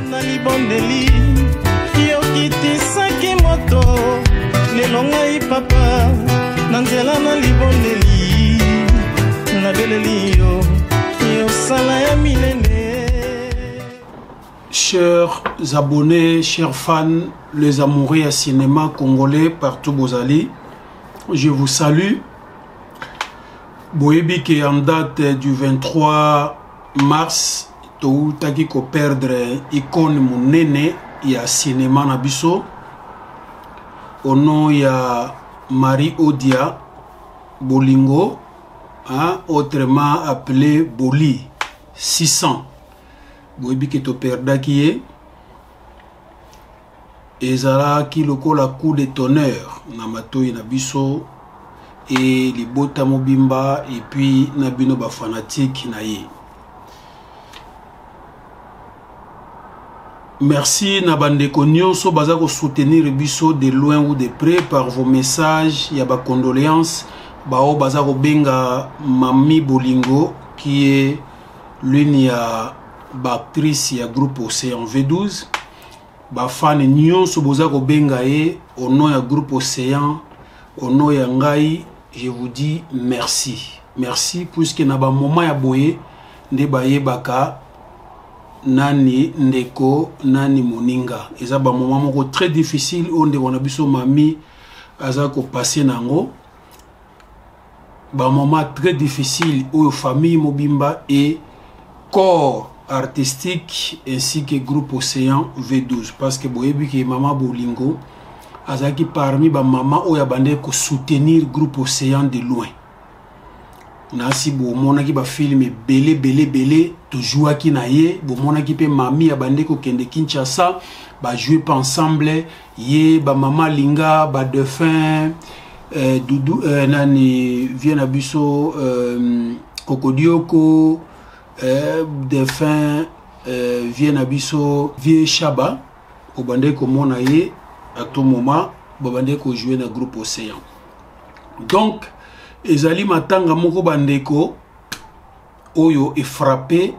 na libondeli yokitisaki moto lelo ngai papa na nzela na libondeli nabeleli yo yosala ya minene. Chers abonnés, chers fans, les amoureux à cinéma congolais partout Bozali, je vous salue. Boyebi qui en date du 23 mars, tout taki ko perdre icône monene ya cinéma na biso. Au nom ya Marie Odia Bolingo, hein, autrement appelé Boli 600. Boyebi qui to perda qui est ezala ki lokola coup de tonnerre na matoi na biso et les bota mobimba et puis na bino ba fanatique na ye. Merci na bandeko nyonso baza ko soutenir biso de loin ou de près par vos messages ya ba condoléances bao baza ko benga Mami Bolingo qui est l'une ya ba actrice ya groupe Océan V12 ba fan nyonso boza ko benga ye au nom ya groupe Océan au nom ya ngai. Je vous dis merci. Merci puisque na ba moment ya boye nde baye baka nani ndeko nani moninga. Eza ba moment moko très difficile onde wana biso mami aza ko passer nango. Ba moment très difficile où famille mobimba et corps artistique ainsi que groupe Océan V12 parce que boyebi que Mama Bolingo azaki parmi ba mama oya bande ko soutenir groupe Océan de loin. Nasi bo monaki ba film belé to jouaki na ye bo monaki pe mami ya bande ko kende Kinshasa ba jouer pas ensemble ye ba mama linga ba Dauphin Doudou nani vient abiso Kokodioko Dauphin vient abiso Vie Chaba au bande ko mona ye à tout moment babande ko jouer dans groupe Océan. Donc ezali matanga moko bandeko oyo est frappé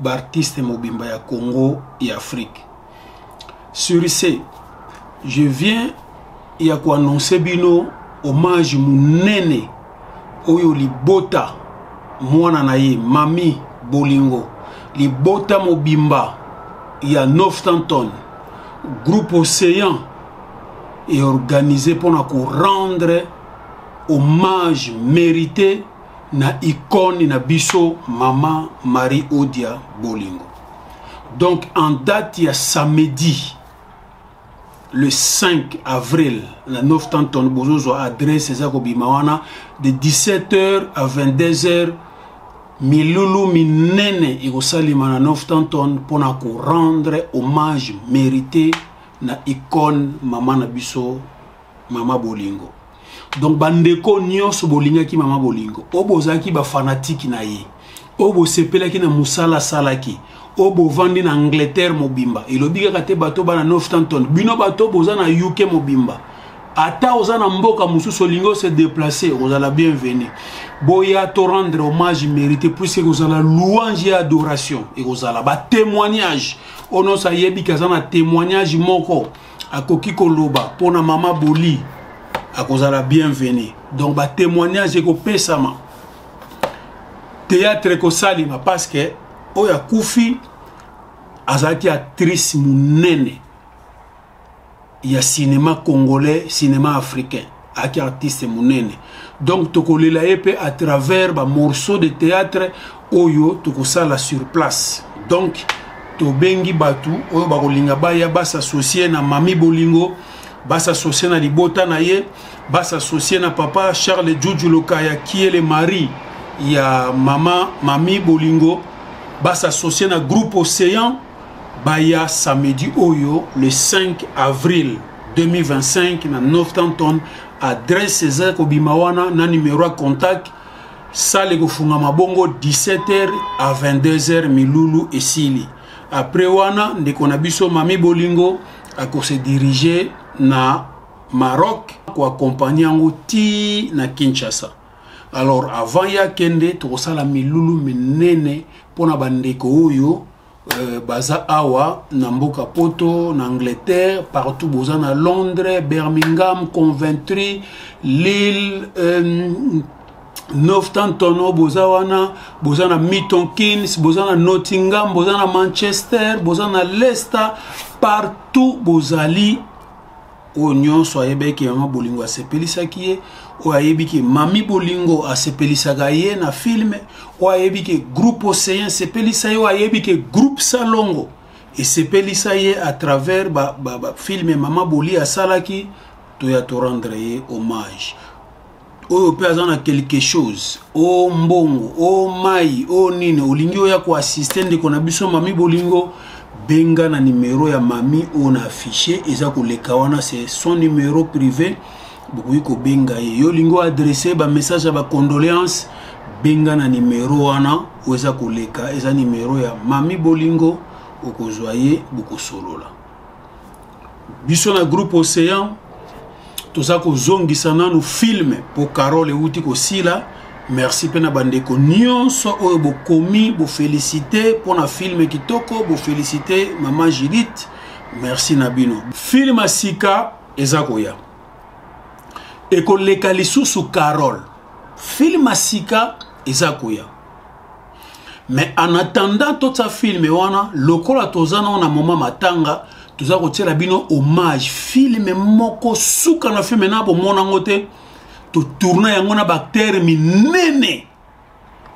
d'artistes mobimba ya Congo et Afrique. Sur ce, je viens ya ko annoncer bino hommage munene oyo libota mwana na ye Mami Bolingo libota mobimba ya 900 tonnes. Groupe Océan est organisé pour nous rendre hommage mérité na icône na biso Mama Marie Odia Bolingo. Donc en date il y a samedi le 5 avril la 900 tonnes bozozo adresse ezako bimawana de 17h à 22h milulu minene ikosalima na 900 tonnes pour nous rendre hommage mérité na icône Mama na biso Mama Bolingo. Donc bandeko nyonso bolinga ki Mama Bolingo obozaki ba fanatique na ye obo sepela ki na musala salaki obo vandi na Angleterre mobimba elobika kate bato bana 900 tonnes bino bato boza na UK mobimba ata oza na mboka mususu lingo se déplacer ozala bienvenue boya to rendre hommage mérité puisque ozala louange et adoration et ozala ba témoignage ono sa yebi kazana témoignage moko akoki koloba pona Mama Boli akozala bienvenue. Donc ba témoignage ko pesama théâtre ko salima parce que oya kufi azaki actrice munene ya cinéma congolais, cinéma africain, aki artiste munene. Donc tokolela yepe à travers ba morceaux de théâtre oyo tokosala sur place. Donc to bengi batu oyo bakolinga baya s'associer na Mami Bolingo, s'associer na libota na ye, s'associer na papa Charles Djoudjou Lokaya qui est le mari ya Mami Bolingo, s'associer na groupe Océan baya samedi oyo le 5 avril 2025 na 900 tonnes adresse César Kobimawana na numéro à contact salle gofunga mabongo 17h à 22h milulu et sili. Après wana ndeko na biso Mami Bolingo ako se diriger na Maroc ko accompagner ngo ti na Kinshasa. Alors avant ya kende to sala milulu menene pona bandeko oyo baza awa na mboka poto na Angleterre partout boza na Londres, Birmingham, Coventry, Lille, Northampton, boza wana, boza na Milton Keynes, boza na Nottingham, boza na Manchester, boza na Leicester, partout bozali o nyonso ayebeki mama bolingo asepelisaki ye, o ayebiki mami bolingo asepelisaka ye na filme, o ayebiki groupe Océan sepelisa ye, o ayebiki groupe Salongo esepelisa ye à travers ba filme mama boli asalaki to ya to rendre ye hommage. Oyo pe azana quelque chose o mbongo o mai o nini olingi oya ko assistant de konabiso mami bolingo benga na numéro ya mami on a affiché eza ko lekawana, c'est son numéro privé bokoyi ko benga ye yo lingo adresser ba message ba condoléances benga na numéro wana o eza ko leka eza numéro ya mami bolingo okozwa ye bokosolola biso na groupe Océan toza ko zongisa nanu filme pour Carole euti ko sila. Merci pena bandeko nyonso oyo bokomi bo féliciter pour na filme kitoko, bo féliciter maman Judith, merci nabino. Film asika eza koya eko leka lisusu Carole, film asika eza koya. Mais en attendant tout ça film wana lokola tozana na moma matanga toza ko tiela bino hommage film moko suka na film na bo mona ngote to tourner yango na baktere minene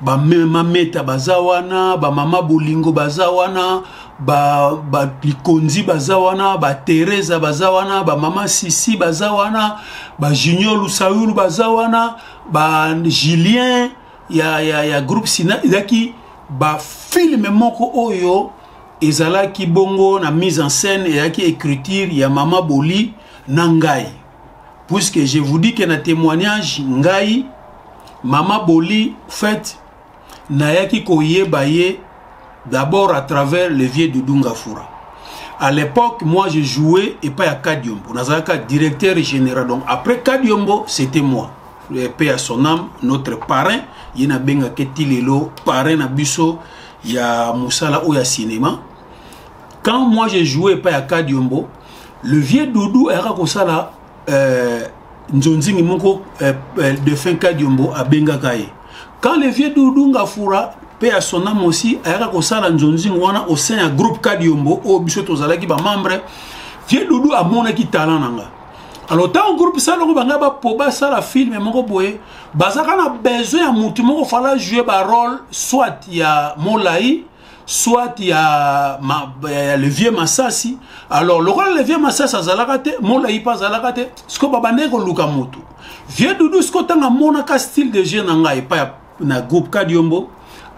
ba mameta bazawana ba mama bolingo bazawana ba likonzi bazawana ba Teresa bazawana ba mama Sisi bazawana ba Junior Lusaulu bazawana ba Julien ya groupe Sina izaki ba film moko oyo ezalaki bongo na mise en scène et yaki écriture ya mama boli na ngai. Puisque je vous dis que na témoignage ngai mama boli fait na yaki koyeba ye d'abord à travers le vieux Doudou Ngafura. À l'époque moi je jouais et pas à Kadiombo, nazalaka directeur général, donc après Kadiombo c'était moi, le père à son âme, notre parrain yena benga ketilelo parrain na biso ya musala ou ya cinéma. Quand moi j'ai joué pas à Kadiombo, le vieux Doudou era kosala nzonzingi moko de fin Kadiombo a benga kaye. Quand le vieux Doudou Ngafura pe à son âme aussi era kosala nzonzingi wana au sein du groupe Kadiombo o biso tozalaki ba membre, vieux Doudou a monaki talent nanga. Alors tant groupe Salongo banga ba poba sala film moko boye bazaka na besoin ya mutu moko fala jouer ba rôle soit ya Molai soit ya le vieux Masasi. Alors le rôle le vieux Masasi azalaka te, Molai pas azalaka te, sko babande ko luka mutu. Vieux Doudou sko tanga monaka style de jeu nanga epa na groupe Kadiombo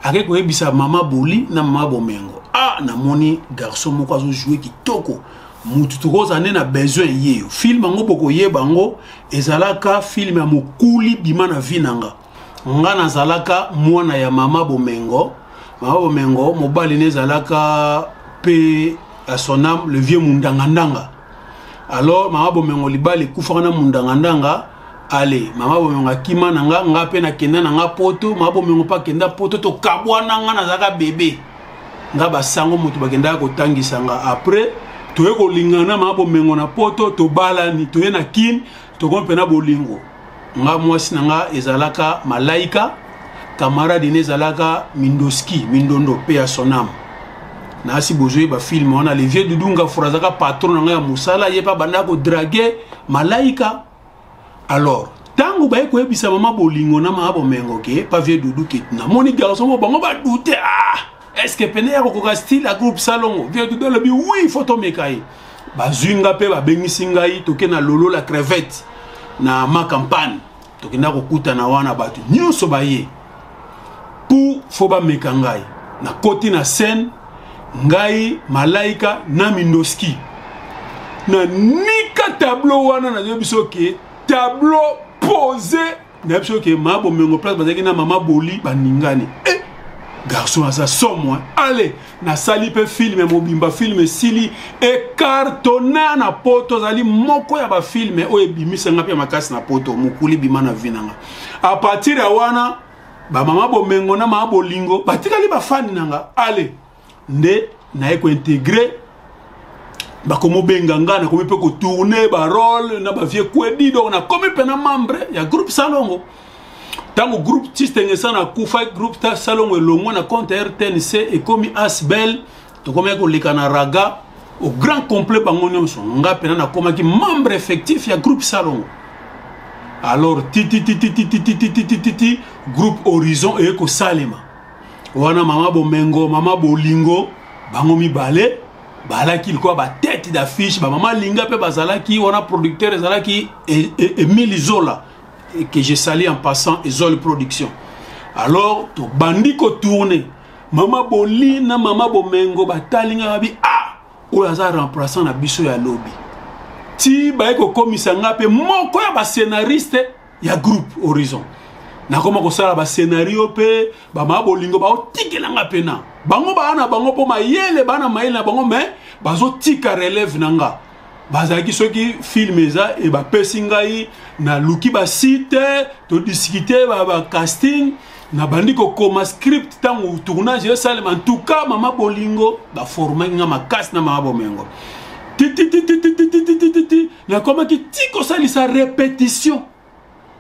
ake ko ebisa mama boli na mama bomengo. Ah na moni garçon moko azo jouer kitoko. Mutu tukoza na besoin yeyo film ngo boko yeba ngo ezalaka film ya mokuli bima na vinanga nga nazalaka mwana ya mama bomengo mobali nezalaka pe à son âme le vieux mundangandanga. Alors mama bomengo libali kufaka na mundangandanga allez mama bomengo akima nanga nga pe na kenda nanga poto mama bomengo pa kenda poto to kabwana nga nazalaka bébé nga basango mutu bakenda ko tangisanga après toye ko lingana ma bomengo na poto to balani toye na kin to kompena bolingo nga mwasi nanga ezalaka Malaika camarade nezalaka Mindondo pe à son âme na si bozoe ba film on a le vieux Doudou Ngafura zaka patron nanga ya musala yepa banda ko draguer Malaika. Alors tango ba ko ebisa mama bolingo na ma bomengo ke pa vieux Doudou ke na moni garçon mo bango ba douter est-ce que pene ya ko style à groupe Salongo vieux Doudou le bi oui photo mekai bazunga pe ba bengisi ngai toke na lolo la crevette na ma campagne toke na ko kuta na wana batu nyonso baye pour foba mekangai na koti na scène ngai Malaika na Mindoski na nika tableau wana na biso ke tableau posé na biso ke ma bomengo place bazaki na mama boli baningani garçon à ça somme allez na sali pe film mobimba film sili et cartonna na poto zali moko ya ba film o ebimisa ngapi makasi na poto mukuli bimana vinanga à partir ya wana ba mama bomengo na mama bolingo batikali ba fan nanga allez nde naye ko intégrer ba komo benganga na komi pe ko tourner ba rôle na ba vie kwedi donc na komi pe na membre ya groupe Salongo tango groupe Tistenge sana kufa groupe ta Salongo elongo na compte RTNC et komi Asbel to komi ko lekana raga au grand complet bango nyonso nga pe na koma ki membre effectif ya groupe Salongo. Alors groupe Horizon et ko Salema wana mama bomengo mama bolingo bango mibale balaki quoi ba tête d'affiche ba mama linga pe bazalaki wana producteur ezalaki Emile Zola que je salue en passant Zol Production. Alors to bandi ko tourner mama boli na mama bomengo batalinga bi o aza remplaçant na biso ya lobby ti ba ko komisa nga pe moko ya ba scénariste ya groupe Horizon na koma ko sala ba scénario pe ba mama bolingo ba otikela nga pe na bango bana bango po mayele bana mayele na bango mais bazo tika relève nanga bazaki soki film eza e ba pesingai na luki ba site to discuter ba casting na bandi ko koma script tango tournage ya salle en tout cas mama bolingo ba former nga makasi na mama bomengo na koma ki tiko sali sa répétition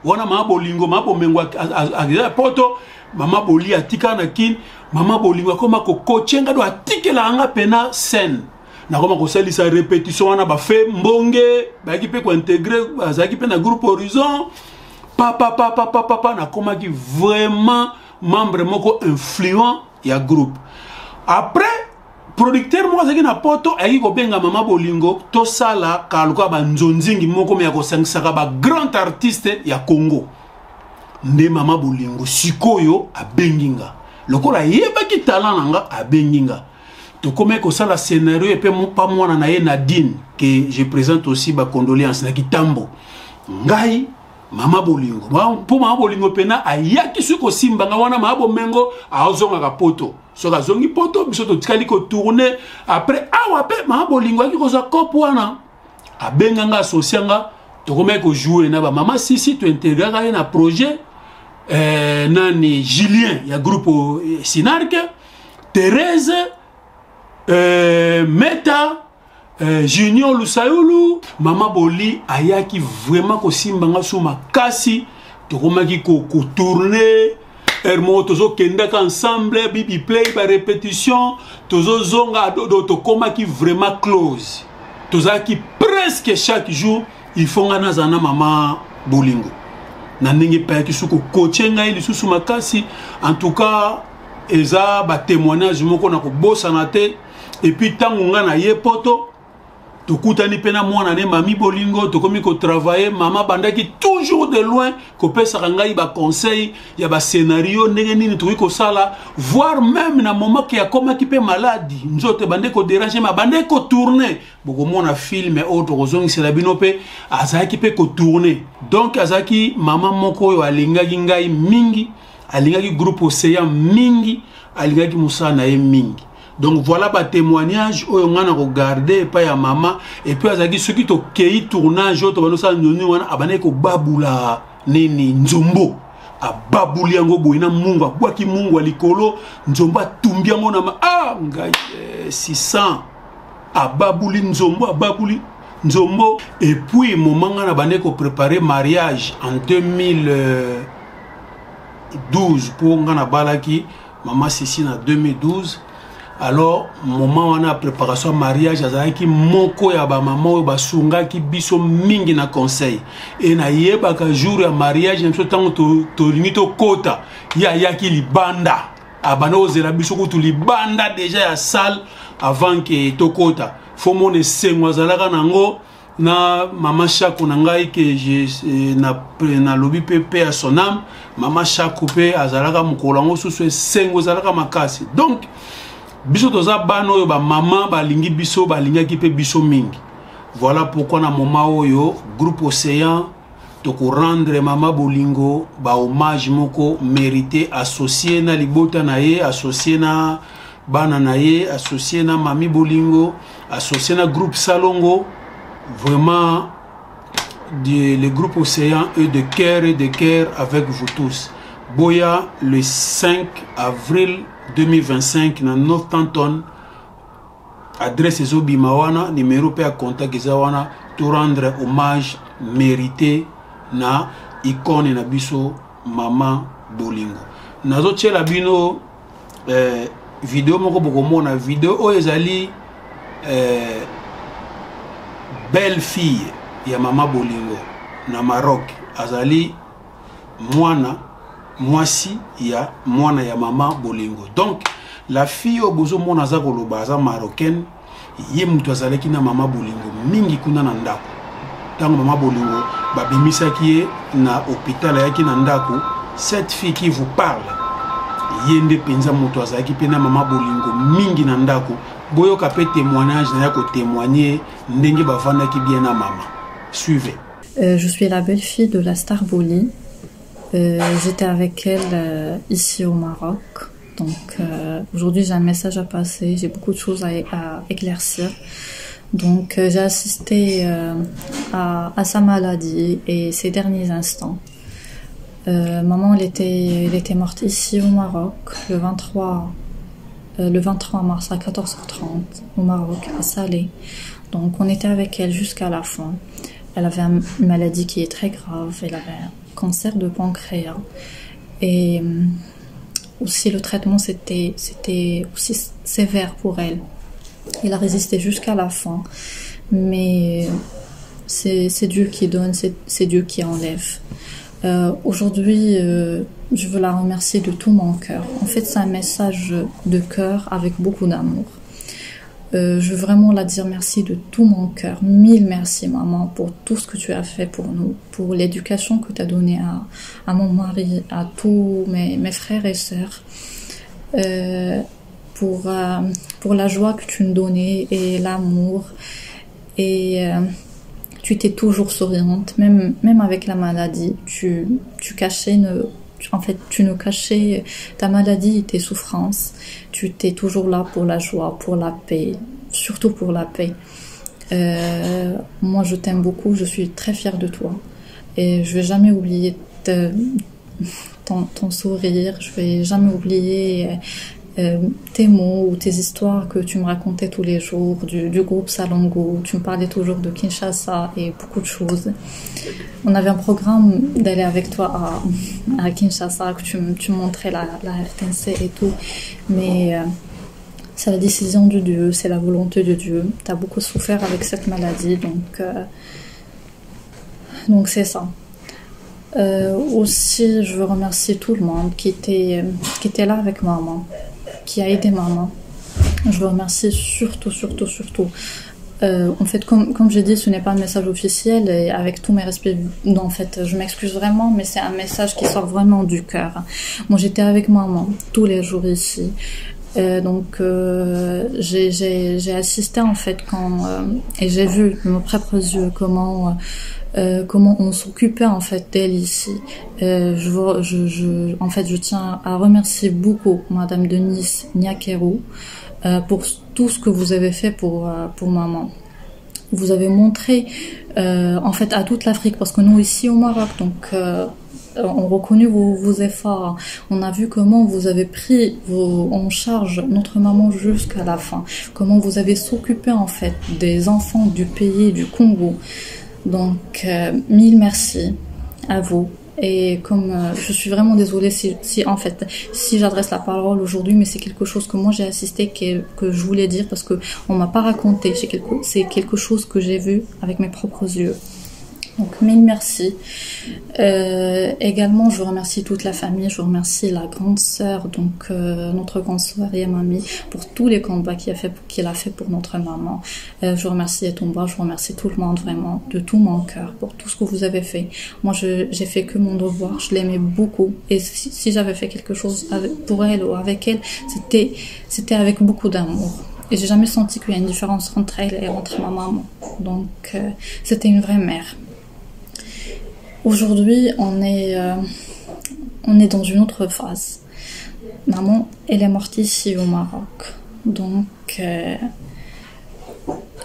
wana mama bolingo mama bomengo a poto mama boli atika na kin mama bolingo koma ko coachenga do atikela anga pena scène na koma ko sali sa répétition wana ba fait mbonge ba ki pe ko intégrer azaki pe na groupe Horizon papa na koma ki vraiment membre moko influent ya groupe. Après producteur moko azaki na poto ayi ko benga mama bolingo to sala kaluka ba nzonzingi moko me ya ko sangsaka ba grand artiste ya Congo nde mama bolingo sikoyo abenginga lokola yebaki talent nanga abenginga to comme ko sala scénario et pe pa mwana na ye Nadine que je présente aussi ba condoléances na kitambo ngai mama bolingo po mama bolingo pena ayaki suko simbanga wana mama bomengo azonga ka poto soka zongi poto biso to tikali ko tourner après awa pe mama bolingo aki ko za kopo wana abenganga associanga to comme ko jouer na ba mama sisi to intégrer na projet nani Julien ya groupe Sinarke Thérèse Meta Junior Lusayulu mama boli ayaki vraiment ko simbanga sou makasi to komaki ko tourner ermo tozo kendaka ensemble bibi play ba répétition tozo zonga do to komaki vraiment close tozaki presque chaque jour il faut ngana zana mama bolingo na ndenge pa ki suko coachenga ili susu makasi en tout cas eza ba témoignage moko na ko bossa na te et puis tango ngana ye poto to kutani pena mwana ne mami bolingo to komi ko travailler mama bandaki toujours de loin ko pesa ngai ba conseil ya ba scénario ndenge nini to ko sala voire même na moment ki akoma ki pe maladie nzote bande ko déranger ma bande ko tourner boko mona film autre kozongi c'est la binope azaki pe ko tourner donc azaki mama moko yo alingaki ngai mingi alingaki groupe Océan mingi alingaki musana ye mingi. Donc voilà ba témoignage oyo ngana regarder pa ya mama et puis azaki ceux qui to kei tournage to bano sa nyoni wana abane ko babula nini nzombo ababuli yango boina mungu abwaki mungu alikolo nzombo atumbi yango na ngai 600 ababuli nzombo ababuli nzombo et puis moment ngana bane ko préparer mariage en 2012 pour ngana balaki mama Sissi en 2012. Alors moment on a préparation mariage azaki moko ya ba maman ba sunga ki biso mingi na conseil et na yeba ka jour ya mariage na tango to limito kota ya ki libanda abana ozela biso ko to libanda déjà ya salle avant que to kota faut mon esengwa zalaka nango na mama Chakou na ngai que je na lobby pepe à son âme mama Chakou pe azalaka mukolango susu esengo zalaka makasi donc biso toza bano yo ba maman ba lingi biso ba lingaki pe biso mingi. Voilà pourquoi na moment oyo groupe Océan to ko rendre mama bolingo ba hommage moko mérité associé na libota na ye associé na bana na ye associé na mami bolingo associé na groupe Salongo vraiment le groupe Océan est de cœur avec vous tous. Boya le 5 avril 2025 na Northampton adresse ezobima wana, numéro pe ya contact eza wana, to rendre hommage mérité na icône na biso Maman Bolingo. Nazo tchela bino vidéo moko bokomona vidéo oyo ezali belle fille ya Maman Bolingo na Maroc, azali mwasi ya mwana ya Maman Bolingo. Donc la fille au bozo mona za koloba za marocaine, ye mutu azalaki na Maman Bolingo mingi kuna na ndako. Tango Maman Bolingo babimisaki ye na hôpital yaki na ndako, cette fille qui vous parle yende penza mutu azalaki pe na Maman Bolingo mingi na ndako. Boyoka pe témoignage na yako témoigner ndenge bavandaki bien na mama. Suivez. Je suis la belle-fille de la star Boli. J'étais avec elle ici au Maroc. Donc aujourd'hui j'ai un message à passer, j'ai beaucoup de choses à éclaircir. Donc j'ai assisté à sa maladie et ses derniers instants. Maman elle était morte ici au Maroc le 23 mars à 14h30 au Maroc à Salé. Donc on était avec elle jusqu'à la fin. Elle avait une maladie qui est très grave, elle avait un cancer de pancréas et aussi le traitement c'était aussi sévère pour elle. Elle a résisté jusqu'à la fin, mais c'est Dieu qui donne, c'est Dieu qui enlève. Aujourd'hui, je veux la remercier de tout mon cœur. En fait, c'est un message de cœur avec beaucoup d'amour. Je veux vraiment la dire merci de tout mon cœur. 1000 merci maman pour tout ce que tu as fait pour nous, pour l'éducation que tu as donnée à mon mari, à tous mes frères et sœurs, pour la joie que tu nous donnais et l'amour. Et tu étais toujours souriante, même avec la maladie. Tu cachais tu nous cachais ta maladie et tes souffrances. Tu étais toujours là pour la joie, pour la paix, surtout pour la paix. Moi, je t'aime beaucoup, je suis très fière de toi. Et je vais jamais oublier ton sourire, je vais jamais oublier tes mots ou tes histoires que tu me racontais tous les jours du groupe Salongo. Tu me parlais toujours de Kinshasa et beaucoup de choses. On avait un programme d'aller avec toi à Kinshasa, que tu me montrais la RTNC et tout, mais c'est la décision de Dieu, c'est la volonté de Dieu. Tu as beaucoup souffert avec cette maladie, donc c'est ça. Aussi, je veux remercier tout le monde qui était là avec maman, qui a aidé maman. Je veux remercier surtout. En fait, comme j'ai dit, ce n'est pas un message officiel et avec tous mes respects, non, en fait, je m'excuse vraiment, mais c'est un message qui sort vraiment du cœur. Moi, j'étais avec maman tous les jours ici. Donc j'ai assisté en fait et j'ai vu de mes propres yeux comment on s'occupait en fait d'elle ici. En fait, je tiens à remercier beaucoup Madame Denise Niakerou pour tout ce que vous avez fait pour maman. Vous avez montré en fait à toute l'Afrique, parce que nous ici au Maroc, donc on reconnaît vos efforts. On a vu comment vous avez pris en charge notre maman jusqu'à la fin. Comment vous avez s'occupé en fait des enfants du pays du Congo. Donc 1000 merci à vous. Et comme je suis vraiment désolée si j'adresse la parole aujourd'hui, mais c'est quelque chose que moi j'ai assisté, que je voulais dire parce que on m'a pas raconté. C'est quelque chose que j'ai vu avec mes propres yeux. Donc 1000 merci. Également, je remercie toute la famille. Je remercie la grande sœur, donc notre grande sœur Yamami, pour tous les combats qu'il a fait pour notre maman. Je remercie Etomba, je remercie tout le monde vraiment de tout mon cœur pour tout ce que vous avez fait. Moi, j'ai fait que mon devoir. Je l'aimais beaucoup, et si j'avais fait quelque chose pour elle ou avec elle, c'était avec beaucoup d'amour. Et j'ai jamais senti qu'il y a une différence entre elle et entre ma maman. Donc c'était une vraie mère. Aujourd'hui, on est dans une autre phase. Maman, elle est morte ici au Maroc. Donc,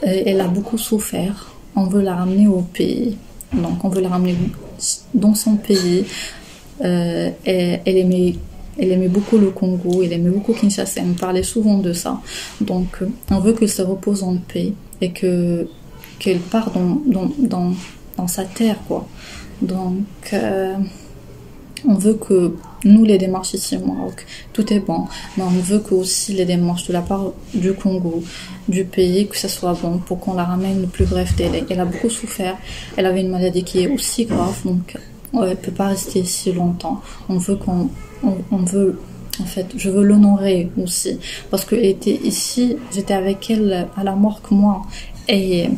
elle a beaucoup souffert. On veut la ramener au pays. Donc, on veut la ramener dans son pays. Elle aimait Il aimait beaucoup le Congo, il aimait beaucoup Kinshasa, il me parlait souvent de ça. Donc, on veut qu'il se repose en paix et qu'il part dans sa terre, quoi. Donc, on veut que nous, les démarches ici au Maroc, tout est bon, mais on veut que aussi les démarches de la part du Congo, du pays, que ça soit bon pour qu'on la ramène le plus bref délai. Elle a beaucoup souffert, elle avait une maladie qui est aussi grave, donc elle ne peut pas rester ici longtemps. On veut en fait, je veux l'honorer aussi, parce qu'elle était ici, j'étais avec elle à la morgue, moi, et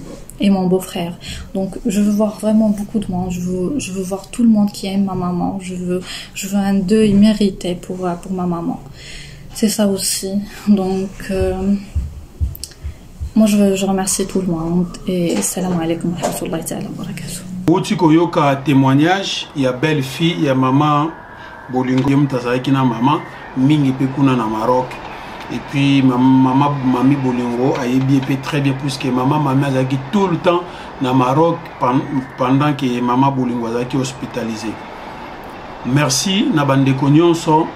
mon beau-frère. Donc, je veux voir vraiment beaucoup de monde. Je veux voir tout le monde qui aime ma maman. Je veux un deuil mérité pour ma maman. C'est ça aussi. Donc, moi, je remercie tout le monde. Et salam alaikum wa rahmatullahi ta'ala wa barakatuh. Oti koyoka témoignage, il y a belle fille, il y a maman bolingo yemtazaki na maman mingi pe kuna na Maroc. Et puis Mami Bolingo a été très bien plus que Mami a été tout le temps au Maroc pendant que Mama Bolingo a été hospitalisée. Merci Nabande Konyonso.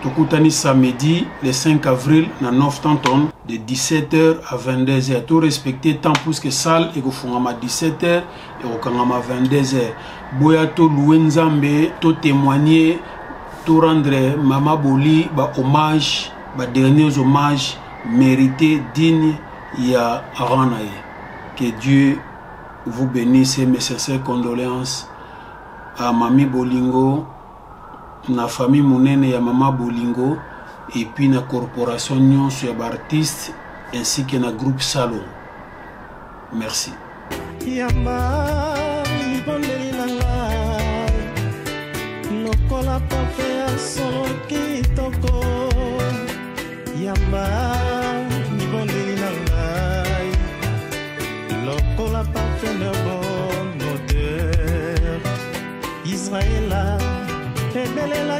Tokutani samedi le 5 avril na 9 Tanton de 17h à 22h. Tout respecter tant plus que salle et go fungama 17h et go kangama 22h. Boya to louenzambe to témoigner to rendre Mama Boli ba hommage. Derniers hommages mérités, dignes, il y a Aranaï. Que Dieu vous bénisse et mes sincères condoléances à Mami Bolingo, la famille Mounene et à Mama Bolingo, et puis la corporation Nyon sur les artistes ainsi que le groupe Salon. Merci. Yamba ni bondeli na ngai lokola parfum de bon odeur Israël ebelela